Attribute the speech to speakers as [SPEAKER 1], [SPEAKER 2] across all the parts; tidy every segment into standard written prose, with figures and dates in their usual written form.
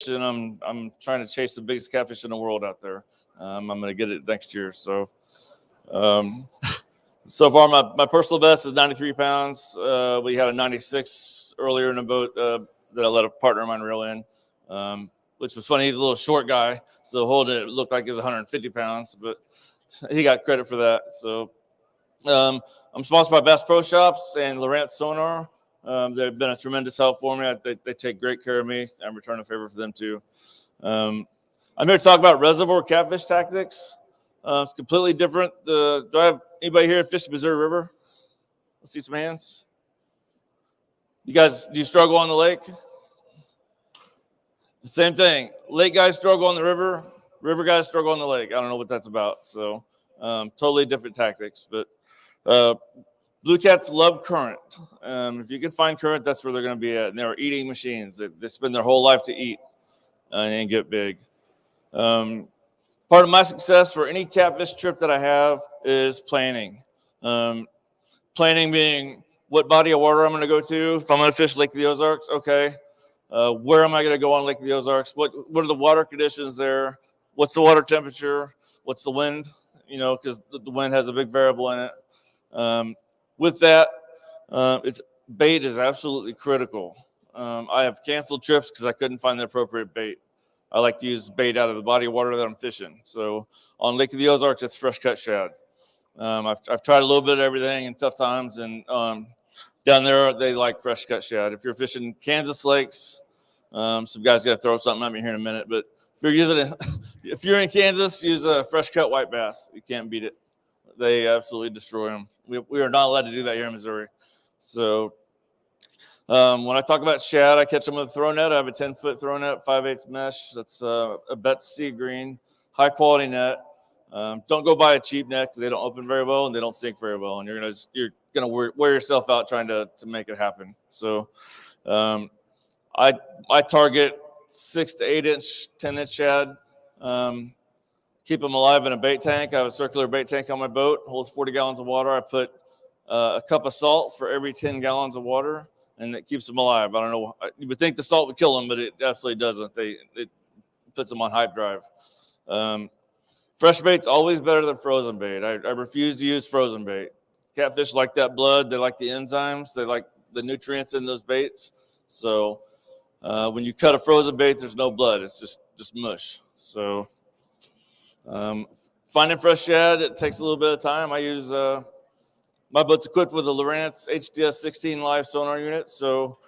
[SPEAKER 1] and I'm trying to chase the biggest catfish in the world out there. I'm going to get it next year. So, so far my personal best is 93 pounds. We had a 96 earlier in the boat that I let a partner of mine reel in, which was funny. He's a little short guy, so holding it looked like it was 150 pounds, but he got credit for that. So, I'm sponsored by Bass Pro Shops and Lowrance Sonar. They've been a tremendous help for me. They take great care of me. I'm returning a favor for them too. I'm here to talk about Reservoir Catfish Tactics. It's completely different. Do I have anybody here fish the Missouri River? Let's see some hands. You guys, do you struggle on the lake? Same thing. Lake guys struggle on the river. River guys struggle on the lake. I don't know what that's about. So totally different tactics. But blue cats love current. If you can find current, that's where they're going to be at. And they're eating machines. They spend their whole life to eat and get big. Part of my success for any catfish trip that I have is planning. Planning being what body of water I'm going to go to. If I'm going to fish Lake of the Ozarks, okay. Where am I going to go on Lake of the Ozarks? What are the water conditions there? What's the water temperature? What's the wind? You know, because the wind has a big variable in it. With that, bait is absolutely critical. I have canceled trips because I couldn't find the appropriate bait. I like to use bait out of the body of water that I'm fishing. So on Lake of the Ozarks, it's fresh cut shad. I've tried a little bit of everything in tough times, and down there they like fresh cut shad. If you're fishing Kansas lakes, some guys got to throw something at me here in a minute. But if you're using it, if you're in Kansas, use a fresh cut white bass. You can't beat it. They absolutely destroy them. We are not allowed to do that here in Missouri. So when I talk about shad, I catch them with a throw net. I have a 10-foot throw net, 5/8 mesh. That's a Betts Sea Green, high quality net. Don't go buy a cheap net because they don't open very well and they don't sink very well, and you're gonna wear yourself out trying to make it happen. So I target 6 to 8 inch, 10-inch shad. Keep them alive in a bait tank. I have a circular bait tank on my boat. Holds 40 gallons of water. I put a cup of salt for every 10 gallons of water, and it keeps them alive. I don't know. You would think the salt would kill them, but it absolutely doesn't. It puts them on hype drive. Fresh bait's always better than frozen bait. I refuse to use frozen bait. Catfish like that blood. They like the enzymes. They like the nutrients in those baits. So when you cut a frozen bait, there's no blood. It's just mush. So finding fresh shad, it takes a little bit of time. I use my boat's equipped with a Lowrance HDS 16 live sonar unit. So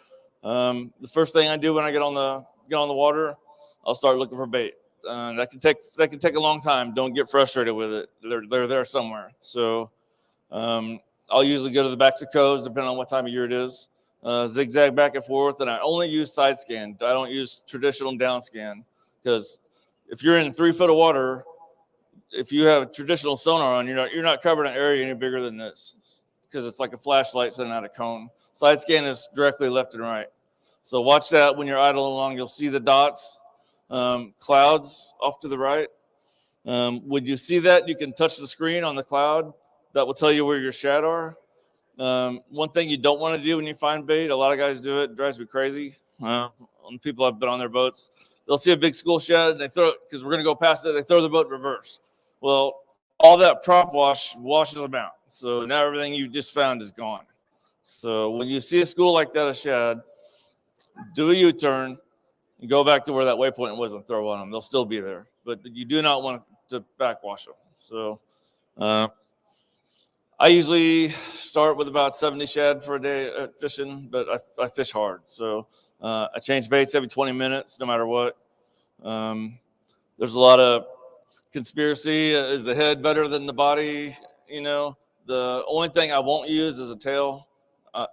[SPEAKER 1] the first thing I do when I get on the water, I'll start looking for bait. That can take a long time. Don't get frustrated with it. They're there somewhere. So I'll usually go to the backs of coves, depending on what time of year it is. Zigzag back and forth, and I only use side scan. I don't use traditional down scan, because if you're in 3 foot of water, if you have traditional sonar on, you're not covering an area any bigger than this, because it's like a flashlight sending out a cone. Side scan is directly left and right. So watch that when you're idling along. You'll see the dots, clouds off to the right. When you see that, you can touch the screen on the cloud. That will tell you where your shad are. One thing you don't want to do when you find bait, a lot of guys do it drives me crazy. On people I've been on their boats, they'll see a big school shad and they throw it, because we're going to go past it. They throw the boat in reverse. Well, all that prop wash washes them out. So now everything you just found is gone. So when you see a school like that of shad, do a U-turn and go back to where that waypoint was and throw on them. They'll still be there, but you do not want to backwash them. So I usually start with about 70 shad for a day at fishing, but I fish hard. So I change baits every 20 minutes, no matter what. There's a lot of conspiracy. Is the head better than the body? You know, the only thing I won't use is a tail. I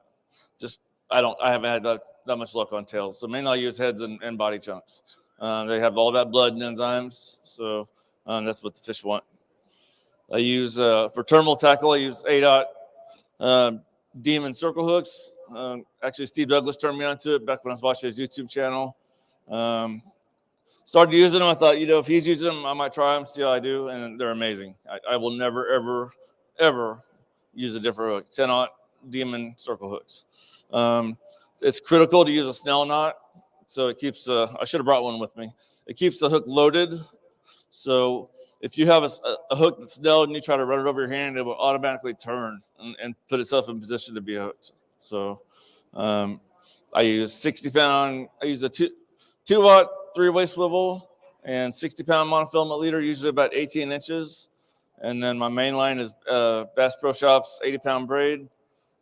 [SPEAKER 1] haven't had that much luck on tails. So mainly I use heads and body chunks. They have all that blood and enzymes. So that's what the fish want. I use, for terminal tackle, I use 8/0 Demon circle hooks. Actually, Steve Douglas turned me onto it back when I was watching his YouTube channel. Started using them. I thought, if he's using them, I might try them, see how I do, and they're amazing. I will never, ever, ever use a different hook. 10/0 Demon circle hooks. It's critical to use a snell knot So it keeps, I should have brought one with me. It keeps the hook loaded. So if you have a hook that's nailed and you try to run it over your hand, it will automatically turn and put itself in position to be hooked. So I use 60-pound, I use a 2-watt 3-way swivel and 60-pound monofilament leader, usually about 18 inches. And then my main line is Bass Pro Shops 80-pound braid.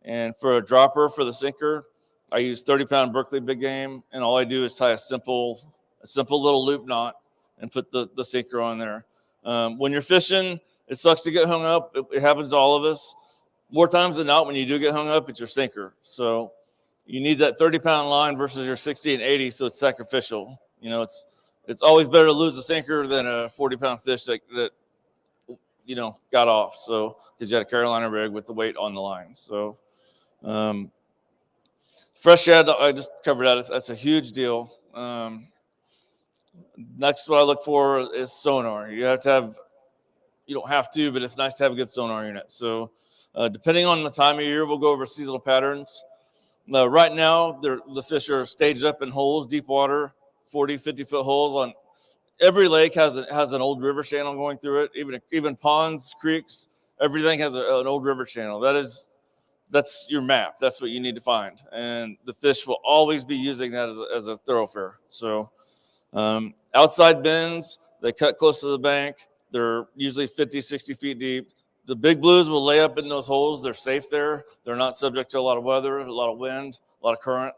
[SPEAKER 1] And for a dropper for the sinker, I use 30-pound Berkeley big game. And all I do is tie a simple little loop knot and put the sinker on there. When you're fishing, it sucks to get hung up. It happens to all of us. More times than not, when you do get hung up, it's your sinker. So you need that 30-pound line versus your 60 and 80, so it's sacrificial. You know, it's always better to lose a sinker than a 40-pound fish that you know, got off. So because you had a Carolina rig with the weight on the line. So fresh shad, I just covered that. That's a huge deal. Next, what I look for is sonar. You have to have, you don't have to, but it's nice to have a good sonar unit. So depending on the time of year, we'll go over seasonal patterns. Right now, the fish are staged up in holes, deep water, 40, 50-foot holes. On every lake has an old river channel going through it. Even ponds, creeks, everything has an old river channel. That's your map. That's what you need to find. And the fish will always be using that as a thoroughfare. So outside bends, they cut close to the bank. They're usually 50, 60 feet deep. The big blues will lay up in those holes. They're safe there. They're not subject to a lot of weather, a lot of wind, a lot of current.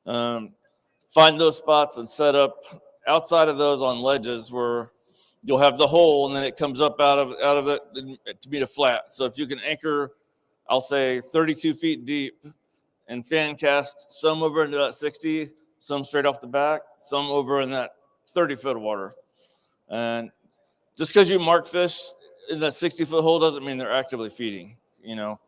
[SPEAKER 1] Find those spots and set up outside of those on ledges where you'll have the hole and then it comes up out of it to meet a flat. So if you can anchor, I'll say 32 feet deep and fan cast some over into that 60, some straight off the back, some over in that 30-foot of water. And just because you mark fish in that 60-foot hole doesn't mean they're actively feeding. You know,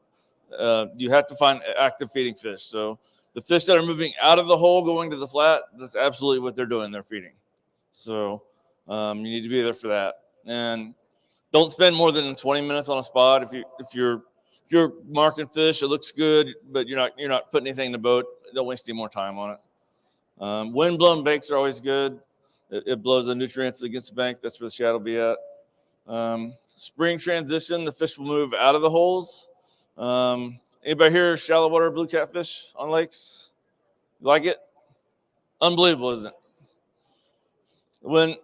[SPEAKER 1] you have to find active feeding fish. So the fish that are moving out of the hole going to the flat, that's absolutely what they're doing. They're feeding. So you need to be there for that. And don't spend more than 20 minutes on a spot. If you're marking fish, it looks good, but you're not putting anything in the boat, don't waste any more time on it. Wind-blown banks are always good. It blows the nutrients against the bank. That's where the shad will be at. Spring transition, the fish will move out of the holes. Anybody here shallow water blue catfish on lakes? You like it? Unbelievable, isn't it?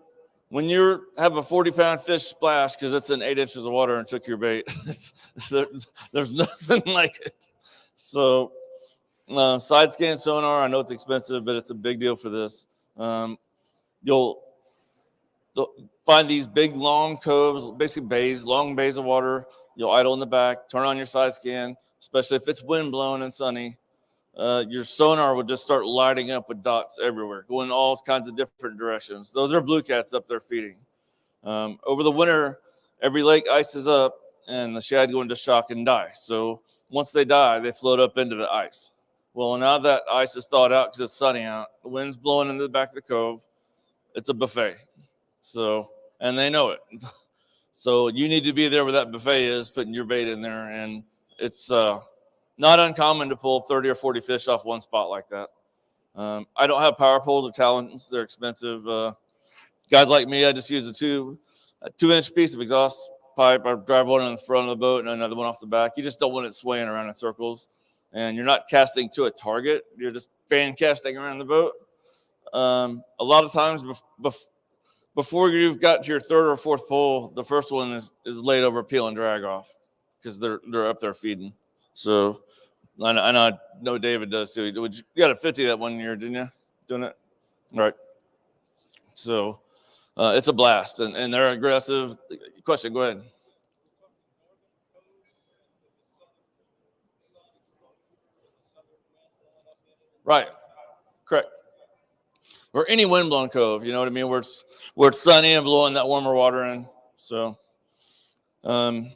[SPEAKER 1] When you have a 40-pound fish splash because it's in 8 inches of water and took your bait, there's nothing like it. So side scan sonar, I know it's expensive, but it's a big deal for this. You'll find these big, long coves, basically bays, long bays of water. You'll idle in the back, turn on your side scan, especially if it's wind blown and sunny. Your sonar will just start lighting up with dots everywhere, going all kinds of different directions. Those are blue cats up there feeding. Over the winter, every lake ices up, and the shad go into shock and die. So once they die, they float up into the ice. Well, now that ice is thawed out because it's sunny out, the wind's blowing into the back of the cove. It's a buffet. So, and they know it. So you need to be there where that buffet is, putting your bait in there. And it's not uncommon to pull 30 or 40 fish off one spot like that. I don't have power poles or talons. They're expensive. Guys like me, I just use a 2-inch piece of exhaust pipe. I drive one in the front of the boat and another one off the back. You just don't want it swaying around in circles. And you're not casting to a target. You're just fan casting around the boat. A lot of times before you've got to your third or fourth pull, the first one is laid over peel and drag off because they're up there feeding. So I know David does too. You got a 50 that one year, didn't you? Doing it? All right. So it's a blast, and they're aggressive. Question, go ahead. Right. Correct. Or any windblown cove, you know what I mean, where it's sunny and blowing that warmer water in. So I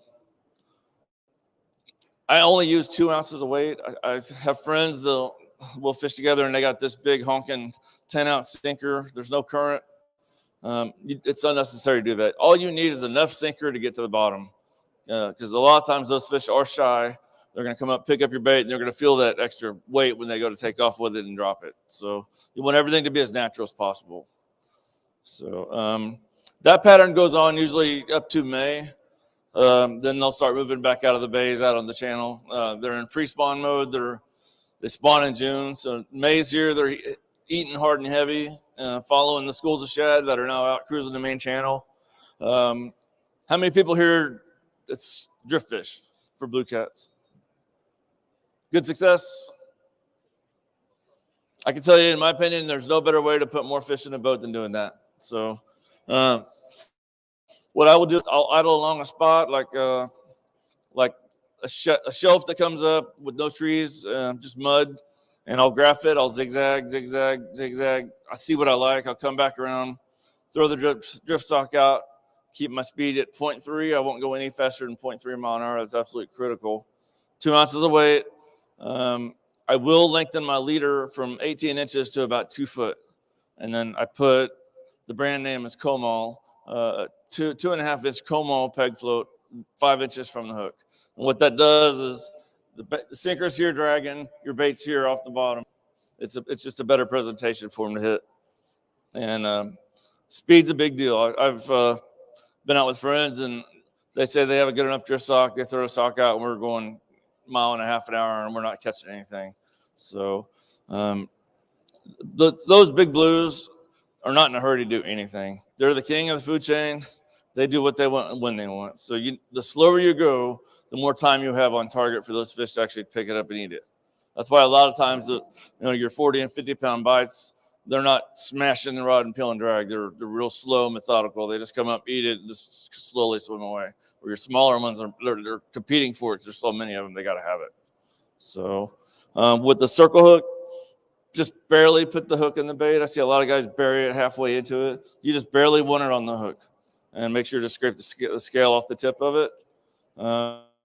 [SPEAKER 1] only use 2 ounces of weight. I have friends that we'll fish together and they got this big honking 10-ounce sinker. There's no current. It's unnecessary to do that. All you need is enough sinker to get to the bottom because a lot of times those fish are shy They're going to come up, pick up your bait, and they're going to feel that extra weight when they go to take off with it and drop it. So you want everything to be as natural as possible. So that pattern goes on usually up to May. Then they'll start moving back out of the bays, out on the channel. They're in pre-spawn mode. They spawn in June. So May's here. They're eating hard and heavy, following the schools of shad that are now out cruising the main channel. How many people here, it's drift fish for blue cats? Good success? I can tell you, in my opinion, there's no better way to put more fish in a boat than doing that. So what I will do is I'll idle along a spot like a shelf that comes up with no trees, just mud, and I'll graph it. I'll zigzag, zigzag, zigzag. I see what I like. I'll come back around, throw the drift sock out, keep my speed at 0.3. I won't go any faster than 0.3 mile an hour. That's absolutely critical. 2 ounces of weight. I will lengthen my leader from 18 inches to about 2 foot. And then I put, the brand name is Comal, 2.5 inch Comal peg float, 5 inches from the hook. And what that does is the sinker's here dragging, your bait's here off the bottom. It's just a better presentation for them to hit. And speed's a big deal. I've been out with friends and they say they have a good enough drift sock. They throw a sock out and we're going 1.5 miles an hour and we're not catching anything. So those big blues are not in a hurry to do anything. They're the king of the food chain. They do what they want when they want. So the slower you go, the more time you have on target for those fish to actually pick it up and eat it. That's why a lot of times, your 40 and 50 pound bites, they're not smashing the rod and peel and drag. They're real slow, methodical. They just come up, eat it, and just slowly swim away. Or your smaller ones, they're competing for it. There's so many of them, they got to have it. So with the circle hook, just barely put the hook in the bait. I see a lot of guys bury it halfway into it. You just barely want it on the hook. And make sure to scrape the scale off the tip of it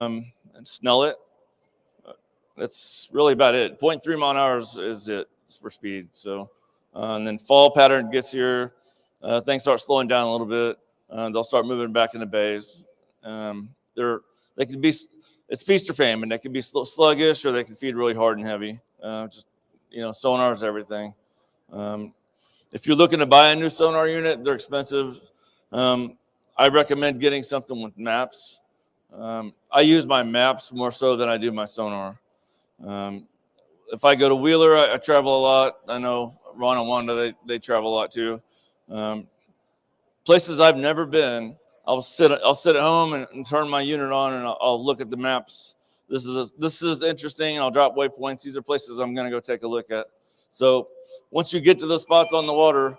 [SPEAKER 1] and snell it. That's really about it. 0.3 mile an hour is it for speed. So, and then fall pattern gets here. Things start slowing down a little bit. They'll start moving back in the bays. They can be, it's feast or famine. They can be sluggish or they can feed really hard and heavy. Sonar is everything. If you're looking to buy a new sonar unit, they're expensive. I recommend getting something with maps. I use my maps more so than I do my sonar. If I go to Wheeler, I travel a lot. I know Ron and Wanda, they travel a lot too. Places I've never been, I'll sit at home and turn my unit on and I'll look at the maps. This is interesting. I'll drop waypoints. These are places I'm going to go take a look at. So once you get to those spots on the water,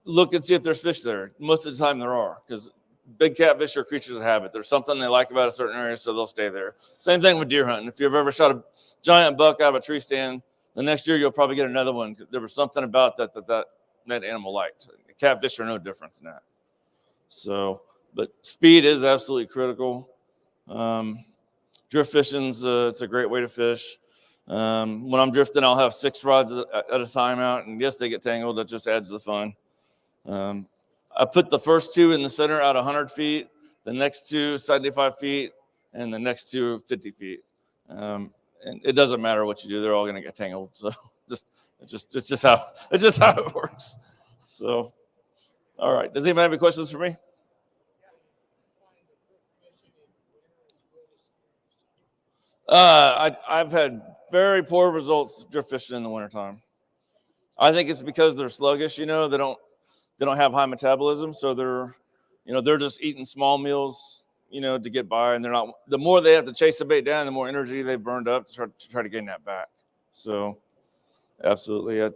[SPEAKER 1] look and see if there's fish there. Most of the time there are, because big catfish are creatures of habit. There's something they like about a certain area, so they'll stay there. Same thing with deer hunting. If you've ever shot a giant buck out of a tree stand, the next year you'll probably get another one. There was something about that animal liked. Catfish are no different than that. So, but speed is absolutely critical. Drift fishing's it's a great way to fish. When I'm drifting, I'll have 6 rods at a time out, and yes, they get tangled. That just adds to the fun. I put the first 2 in the center out 100 feet, the next 2 75 feet, and the next 2 50 feet. And it doesn't matter what you do; they're all going to get tangled. So it's just how it works. So, all right. Does anybody have any questions for me? I've had very poor results drift fishing in the wintertime. I think it's because they're sluggish. They don't have high metabolism, so they're just eating small meals, to get by, and they're not. The more they have to chase the bait down, the more energy they've burned up to try to gain that back. So, absolutely,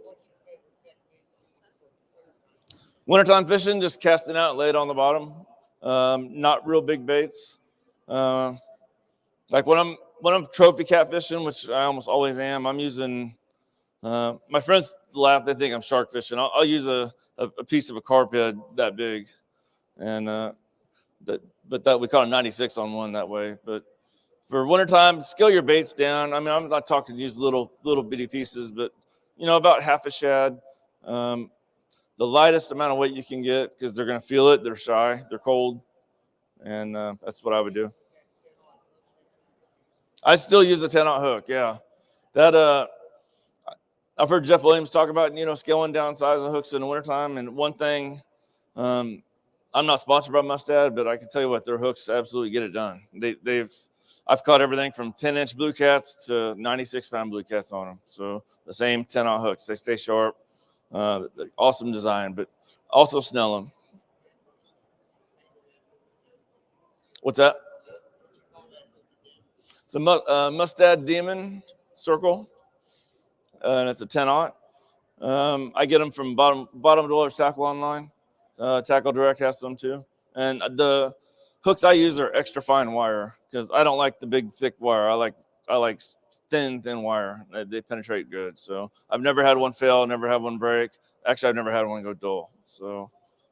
[SPEAKER 1] wintertime fishing, just casting out, lay it on the bottom. Not real big baits. Like when I'm trophy catfishing, which I almost always am, I'm using. My friends laugh; they think I'm shark fishing. I'll use a piece of a carp head that big, and that we caught a 96 on one that way. But for wintertime, scale your baits down. I mean, I'm not talking to use little bitty pieces, but about half a shad. The lightest amount of weight you can get, because they're going to feel it. They're shy. They're cold, and that's what I would do. I still use a 10-aught hook. Yeah, that I've heard Jeff Williams talk about scaling down size of hooks in the wintertime. And one thing, I'm not sponsored by Mustad, but I can tell you what, their hooks absolutely get it done. I've caught everything from 10-inch blue cats to 96-pound blue cats on them. So the same 10-aught hooks, they stay sharp. Awesome design, but also snell them. What's that? It's a Mustad Demon Circle, and it's a 10-aught. I get them from bottom dollar tackle online. Tackle Direct has some too. And the hooks I use are extra fine wire because I don't like the big thick wire. I like thin wire. They penetrate good. So I've never had one fail, never had one break. Actually, I've never had one go dull. So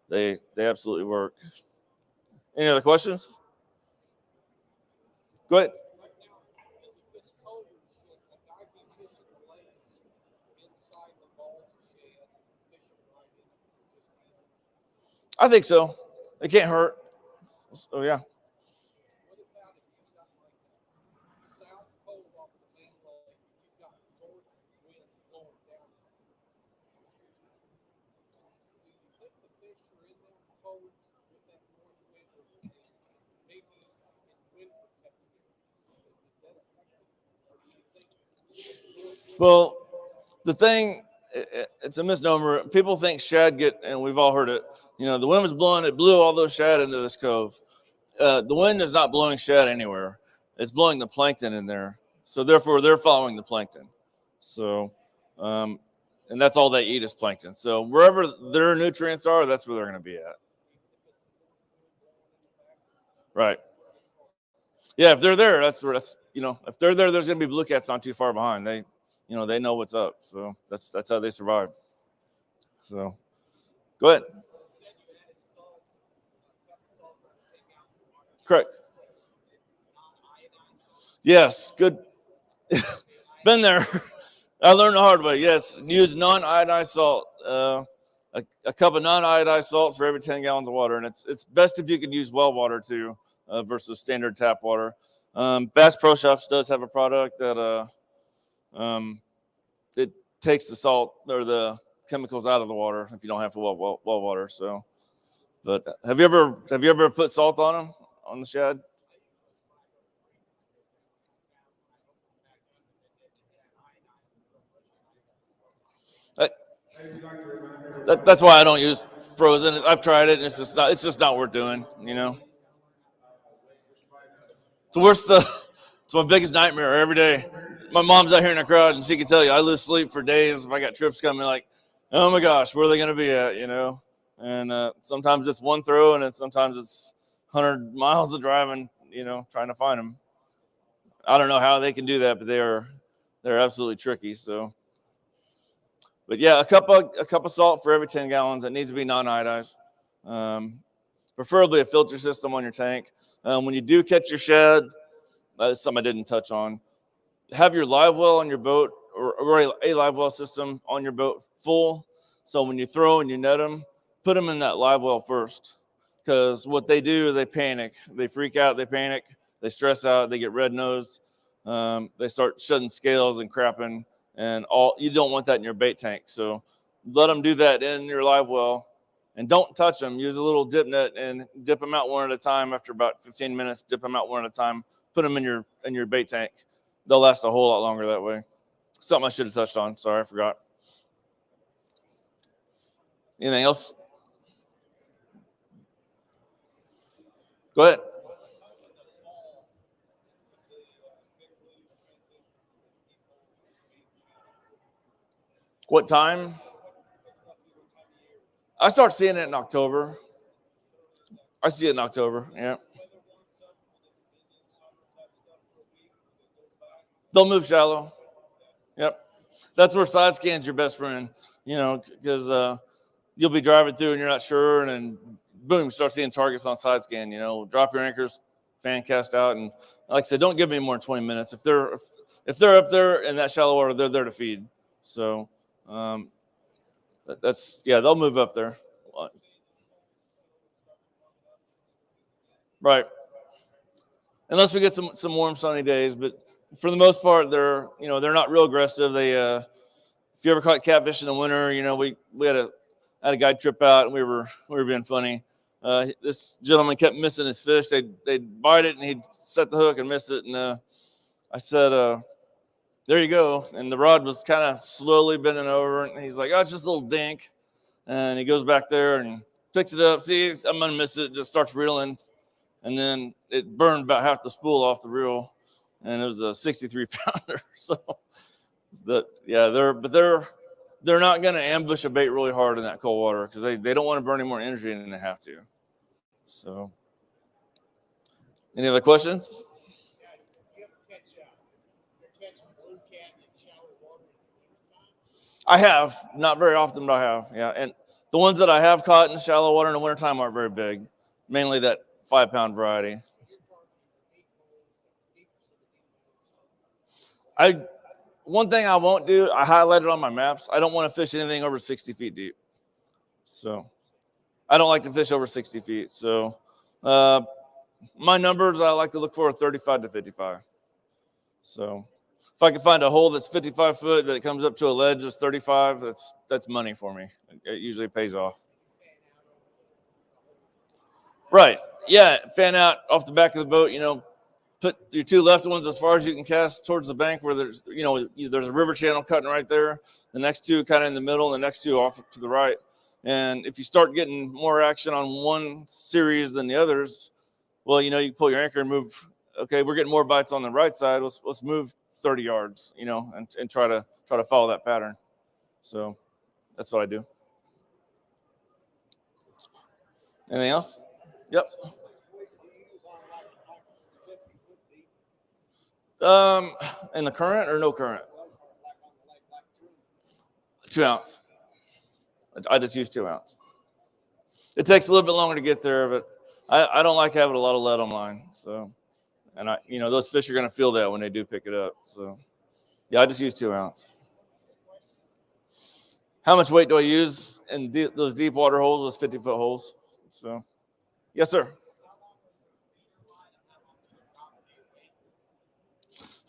[SPEAKER 1] they absolutely work. Any other questions? Go ahead. I think so. It can't hurt. So yeah. Well, the thing, it's a misnomer. People think shad and we've all heard it. The wind was blowing, it blew all those shad into this cove. The wind is not blowing shad anywhere. It's blowing the plankton in there. So therefore, they're following the plankton. So, and that's all they eat is plankton. So wherever their nutrients are, that's where they're going to be at. Right. Yeah, if they're there, if they're there, there's going to be blue cats not too far behind. They know what's up. So that's how they survive. So go ahead. Correct. Yes, good. Been there. I learned the hard way. Yes, use non-iodized salt. A cup of non-iodized salt for every 10 gallons of water, and it's best if you can use well water too versus standard tap water. Bass Pro Shops does have a product that it takes the salt or the chemicals out of the water if you don't have well water. So, but have you ever put salt on the shad? That's why I don't use frozen. I've tried it, and it's just not worth doing. It's my biggest nightmare every day. My mom's out here in the crowd, and she can tell you I lose sleep for days if I got trips coming. Like, oh my gosh, where are they going to be at? And sometimes it's one throw, and then sometimes it's 100 miles of driving. Trying to find them. I don't know how they can do that, but they're absolutely tricky. So. But yeah, a cup of salt for every 10 gallons. It needs to be non-iodized. Preferably a filter system on your tank. When you do catch your shad, that's something I didn't touch on. Have your live well on your boat or a live well system on your boat full. So when you throw and you net them, put them in that live well first. Because what they do, they panic. They freak out. They panic. They stress out. They get red-nosed. They start shedding scales and crapping. And you don't want that in your bait tank. So let them do that in your live well. And don't touch them. Use a little dip net and dip them out one at a time. After about 15 minutes, dip them out one at a time. Put them in your bait tank. They'll last a whole lot longer that way. Something I should have touched on. Sorry, I forgot. Anything else? Go ahead. What time? I start seeing it in October. I see it in October. Yeah. They'll move shallow. Yep. That's where side scan's your best friend, because you'll be driving through and you're not sure, and then boom, start seeing targets on side scan. Drop your anchors, fan cast out, and like I said, don't give me more than 20 minutes. If they're up there in that shallow water, they're there to feed. So they'll move up there. Right. Unless we get some warm sunny days, but for the most part, they're not real aggressive. They if you ever caught catfish in the winter, we had a guy trip out and we were being funny. This gentleman kept missing his fish. They'd bite it and he'd set the hook and miss it. And I said, there you go. And the rod was kind of slowly bending over. And he's like, oh, it's just a little dink. And he goes back there and picks it up. See, I'm going to miss it. Just starts reeling. And then it burned about half the spool off the reel. And it was a 63-pounder. So, they're not going to ambush a bait really hard in that cold water because they don't want to burn any more energy than they have to. So, any other questions? I have, not very often, but I have, yeah. And the ones that I have caught in shallow water in the wintertime aren't very big, mainly that 5-pound variety. One thing I won't do, I highlighted on my maps, I don't want to fish anything over 60 feet deep. So I don't like to fish over 60 feet. So my numbers I like to look for are 35 to 55. So if I can find a hole that's 55 foot that comes up to a ledge that's 35, that's money for me. It usually pays off. Right. Yeah, fan out off the back of the boat, put your two left ones as far as you can cast towards the bank where there's a river channel cutting right there. The next two kind of in the middle, and the next two off to the right. And if you start getting more action on one series than the others, well, you pull your anchor and move. Okay, we're getting more bites on the right side. Let's move 30 yards, and try to follow that pattern. So that's what I do. Anything else? Yep. In the current or no current? 2 ounce. I just use 2 ounce. It takes a little bit longer to get there, but I don't like having a lot of lead on mine. So, and those fish are going to feel that when they do pick it up. So, yeah, I just use 2 ounce. How much weight do I use in those deep water holes, those 50-foot holes? So, yes, sir.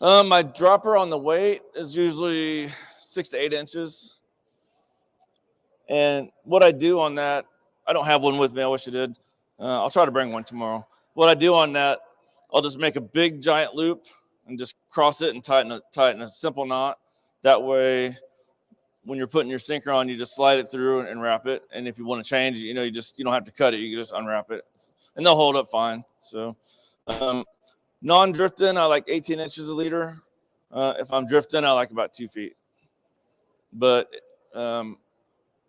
[SPEAKER 1] My dropper on the weight is usually 6 to 8 inches. And what I do on that, I don't have one with me. I wish I did. I'll try to bring one tomorrow. What I do on that, I'll just make a big giant loop and just cross it and tighten a simple knot. That way, when you're putting your sinker on, you just slide it through and wrap it. And if you want to change it, you don't have to cut it. You can just unwrap it, and they'll hold up fine. So, non-drifting, I like 18 inches a leader. If I'm drifting, I like about 2 feet. But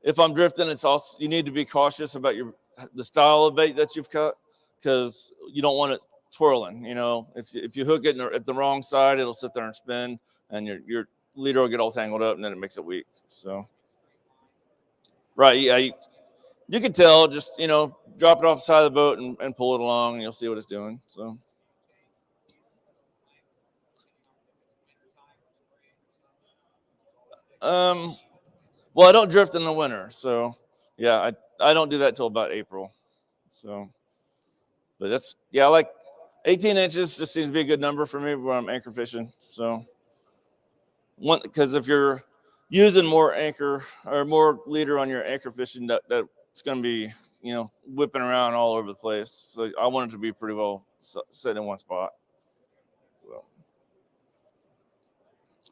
[SPEAKER 1] if I'm drifting, it's also, you need to be cautious about the style of bait that you've cut, because you don't want it twirling. If you hook it at the wrong side, it'll sit there and spin, and your leader will get all tangled up, and then it makes it weak. So, right, yeah, you can tell. Just drop it off the side of the boat and pull it along, and you'll see what it's doing. So. Well, I don't drift in the winter, so yeah, I don't do that till about April. So, but I like 18 inches. Just seems to be a good number for me when I'm anchor fishing. So, because if you're using more anchor or more leader on your anchor fishing, that's going to be whipping around all over the place. So I want it to be pretty well set in one spot. So.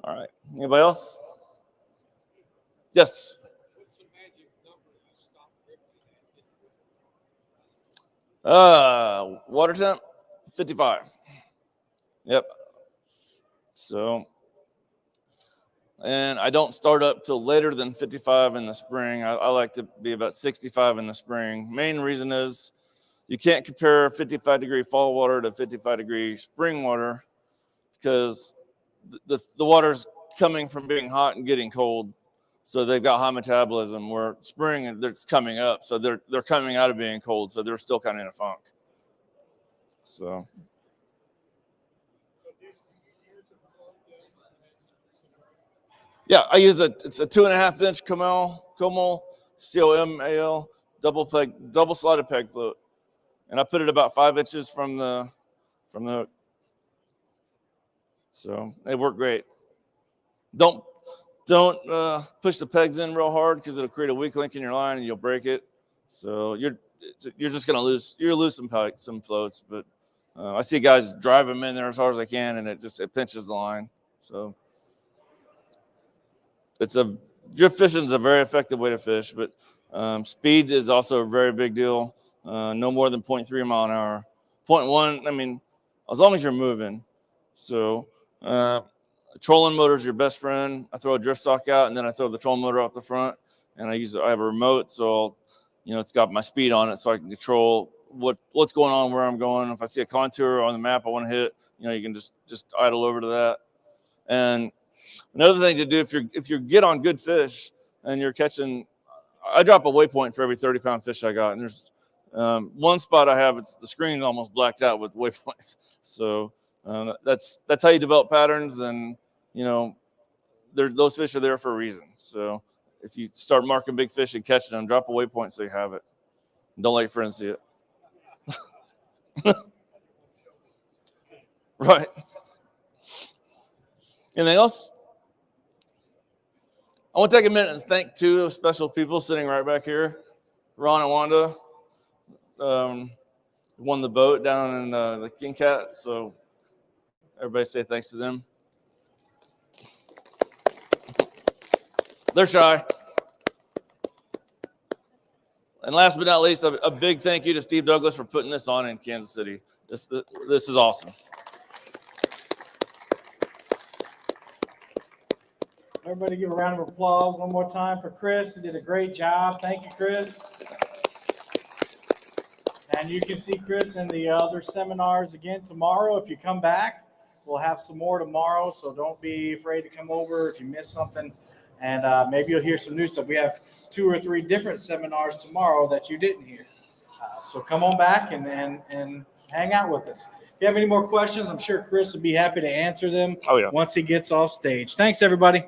[SPEAKER 1] All right. Anybody else? Yes. What's the magic number you stop drifting at? Water temp, 55. Yep. So, and I don't start up till later than 55 in the spring. I like to be about 65 in the spring. Main reason is you can't compare 55-degree fall water to 55-degree spring water, because the water's coming from being hot and getting cold. So they've got high metabolism, where spring, it's coming up. So they're coming out of being cold. So they're still kind of in a funk. So. Yeah, I use it's a 2.5-inch Comal, COMAL, double slotted peg float. And I put it about 5 inches from the hook. So they work great. Don't push the pegs in real hard because it'll create a weak link in your line and you'll break it. So you're just gonna lose some floats. But I see guys drive them in there as hard as they can, and it pinches the line. So drift fishing is a very effective way to fish, but speed is also a very big deal. No more than 0.3 mile an hour. 0.1, I mean, as long as you're moving. So trolling motor is your best friend. I throw a drift sock out, and then I throw the trolling motor out the front, and I have a remote, so it's got my speed on it, so I can control what's going on, where I'm going. If I see a contour on the map I want to hit, you can just idle over to that. And another thing to do if you get on good fish and you're catching, I drop a waypoint for every 30-pound fish I got, and there's one spot I have, the screen almost blacked out with waypoints. So that's how you develop patterns, and those fish are there for a reason. So if you start marking big fish and catching them, drop a waypoint so you have it. Don't let your friends see it. Right. Anything else? I want to take a minute and thank two special people sitting right back here. Ron and Wanda won the boat down in the King Cat, so everybody say thanks to them. They're shy. And last but not least, a big thank you to Steve Douglas for putting this on in Kansas City. This is awesome.
[SPEAKER 2] Everybody give a round of applause one more time for Chris. He did a great job. Thank you, Chris. And you can see Chris in the other seminars again tomorrow. If you come back, we'll have some more tomorrow, so don't be afraid to come over if you miss something. And maybe you'll hear some new stuff. We have 2 or 3 different seminars tomorrow that you didn't hear. So come on back and hang out with us. If you have any more questions, I'm sure Chris will be happy to answer them once he gets off stage. Thanks, everybody.